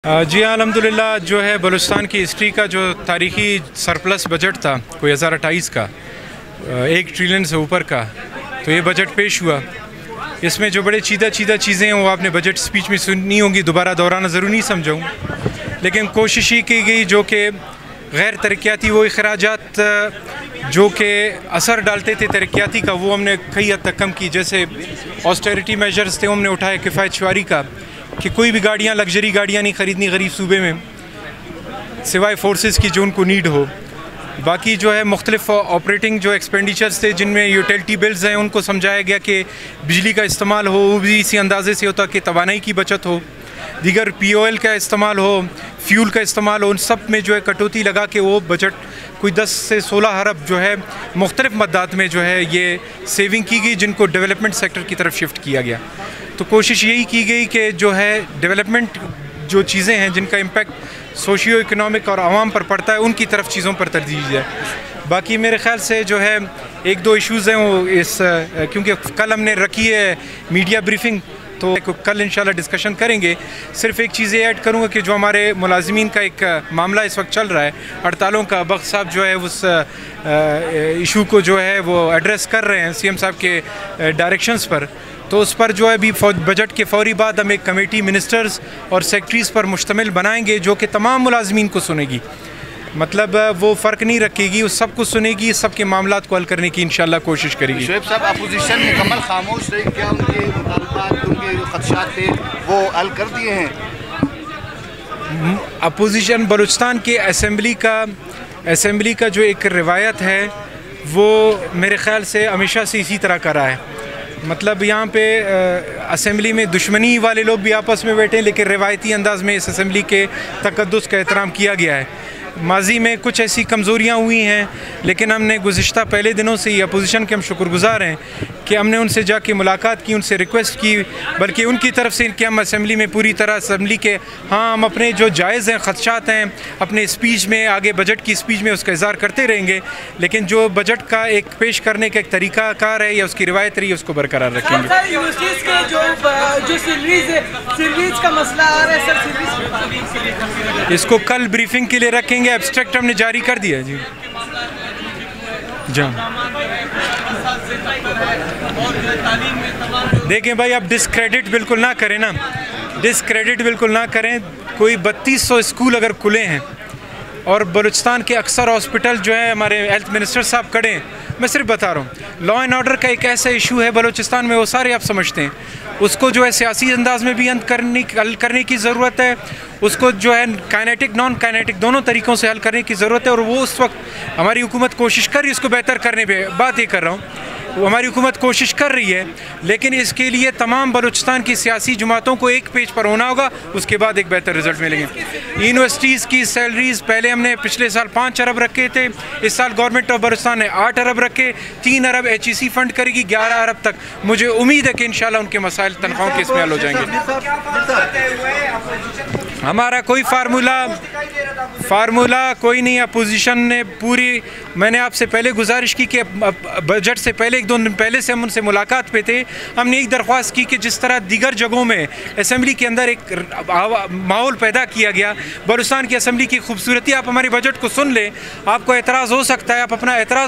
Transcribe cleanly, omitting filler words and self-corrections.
जी हाँ, अल्हम्दुलिल्लाह जो है बलूचिस्तान की हिस्ट्री का जो तारीख़ी सरप्लस बजट था कोई 2028 का 1 ट्रिलियन से ऊपर का, तो ये बजट पेश हुआ। इसमें जो बड़े चीदा चीज़ें हैं वो आपने बजट स्पीच में सुनी होंगी, दोबारा दोहराना ज़रूरी नहीं समझाऊँ, लेकिन कोशिश ही की गई जो कि गैर तरक्याती वो अखराजात जो कि असर डालते थे तरक्याती का, वो हमने कई हद तक कम की। जैसे ऑस्टेरिटी मेजर्स थे हमने उठाए, किफ़ायत शुमारी का कि कोई भी गाड़ियाँ लग्जरी गाड़ियाँ नहीं ख़रीदनी गरीब सूबे में सिवाय फोर्सेस की जो उनको नीड हो। बाकी जो है मुख्तलिफ ऑपरेटिंग जो एक्सपेंडिचर्स थे जिनमें यूटिलिटी बिल्स हैं उनको समझाया गया कि बिजली का इस्तेमाल हो वो भी इसी अंदाजे से होता कि तवानाई की बचत हो, दीगर POL का इस्तेमाल हो, फ्यूल का इस्तेमाल हो, उन सब में जो है कटौती लगा के वो बजट कोई 10 से 16 अरब जो है मुख्तलिफ मद्दात में जो है ये सेविंग की गई, जिनको डेवलपमेंट सेक्टर की तरफ शिफ्ट किया गया। तो कोशिश यही की गई कि जो है डेवलपमेंट जो चीज़ें हैं जिनका इम्पेक्ट सोशियो इकनॉमिक और आवाम पर पड़ता है उनकी तरफ चीज़ों पर तरजीह दी जाए। बाकी मेरे ख़्याल से जो है 1-2 इश्यूज़ हैं वो इस क्योंकि कल हमने रखी है मीडिया ब्रीफिंग, तो कल इंशाल्लाह डिस्कशन करेंगे। सिर्फ एक चीज़ ऐड करूँगा कि जो हमारे मुलाजिमीन का एक मामला इस वक्त चल रहा है हड़तालों का, बख्श साहब जो है उस इशू को जो है वो एड्रेस कर रहे हैं CM साहब के डायरेक्शंस पर, तो उस पर जो है अभी बजट के फ़ौरी बाद हम एक कमेटी मिनिस्टर्स और सेक्रेटरीज़ पर मुश्तमिल बनाएंगे जो कि तमाम मुलाजिमीन को सुनेगी, मतलब वो फ़र्क नहीं रखेगी, वो सब कुछ सुनेगी, सबके मामलात को हल करने की इंशाल्लाह कोशिश करेगी। शुएब साहब, अपोजिशन मुकम्मल खामोश रही, क्या उनके मुतालबात, उनके जो खदशात थे वो हल कर दिए हैं? अपोजिशन बलूचिस्तान के असम्बली का जो एक रिवायत है वो मेरे ख़्याल से हमेशा से इसी तरह का रहा है। मतलब यहाँ पे असम्बली में दुश्मनी वाले लोग भी आपस में बैठे हैं, लेकिन रिवायती अंदाज़ में इस असम्बली के तक़द्दुस का एहतराम किया गया है। माजी में कुछ ऐसी कमज़ोरियाँ हुई हैं, लेकिन हमने गुज़िश्ता पहले दिनों से ही अपोजिशन के हम शुक्रगुज़ार हैं कि हमने उनसे जाके मुलाकात की, उनसे रिक्वेस्ट की, बल्कि उनकी तरफ से कि हम असम्बली में पूरी तरह असम्बली के हम अपने जो जायज़ हैं खदशात हैं अपने स्पीच में, आगे बजट की स्पीच में उसका इज़हार करते रहेंगे, लेकिन जो बजट का एक पेश करने का एक तरीका कार है या उसकी रिवायत रही है उसको बरकरार रखेंगे। इसको कल ब्रीफिंग के लिए रखेंगे, एब्स्ट्रैक्ट हमने जारी कर दिया जी। देखें भाई, आप डिस्क्रेडिट बिल्कुल ना करें ना, डिस्क्रेडिट बिल्कुल ना करें। कोई 3200 स्कूल अगर खुले हैं और बलूचिस्तान के अक्सर हॉस्पिटल जो है हमारे हेल्थ मिनिस्टर साहब खड़े हैं, मैं सिर्फ बता रहा हूँ लॉ एंड ऑर्डर का एक ऐसा इशू है बलूचिस्तान में, वो सारे आप समझते हैं, उसको जो है सियासी अंदाज में भी हल करने की ज़रूरत है, उसको जो है काइनेटिक नॉन काइनेटिक दोनों तरीक़ों से हल करने की ज़रूरत है। और वो उस वक्त हमारी हुकूमत कोशिश कर रही है उसको बेहतर करने पे, बात ये कर रहा हूँ, वो हमारी हुकूमत कोशिश कर रही है, लेकिन इसके लिए तमाम बलूचिस्तान की सियासी जमातों को एक पेज पर होना होगा, उसके बाद एक बेहतर रिजल्ट मिलेंगे। यूनिवर्सिटीज़ की सैलरीज़ पहले हमने पिछले साल 5 अरब रखे थे, इस साल गवर्नमेंट ऑफ बलूचिस्तान ने 8 अरब रखे, 3 अरब HEC फ़ंड करेगी, 11 अरब तक मुझे उम्मीद है कि इंशाल्लाह उनके मसाइल तनख्वाहों के इसमें हल हो जाएंगे। हमारा कोई फार्मूला कोई नहीं, अपोजिशन ने पूरी, मैंने आपसे पहले गुजारिश की कि बजट से पहले 1-2 दिन पहले से हम उनसे मुलाकात पे थे, हमने एक दरख्वास्त की कि जिस तरह दीगर जगहों में असम्बली के अंदर एक माहौल पैदा किया गया, बलूचिस्तान की असम्बली की खूबसूरती, आप हमारे बजट को सुन लें, आपको एतराज़ हो सकता है, आप अपना एतराज़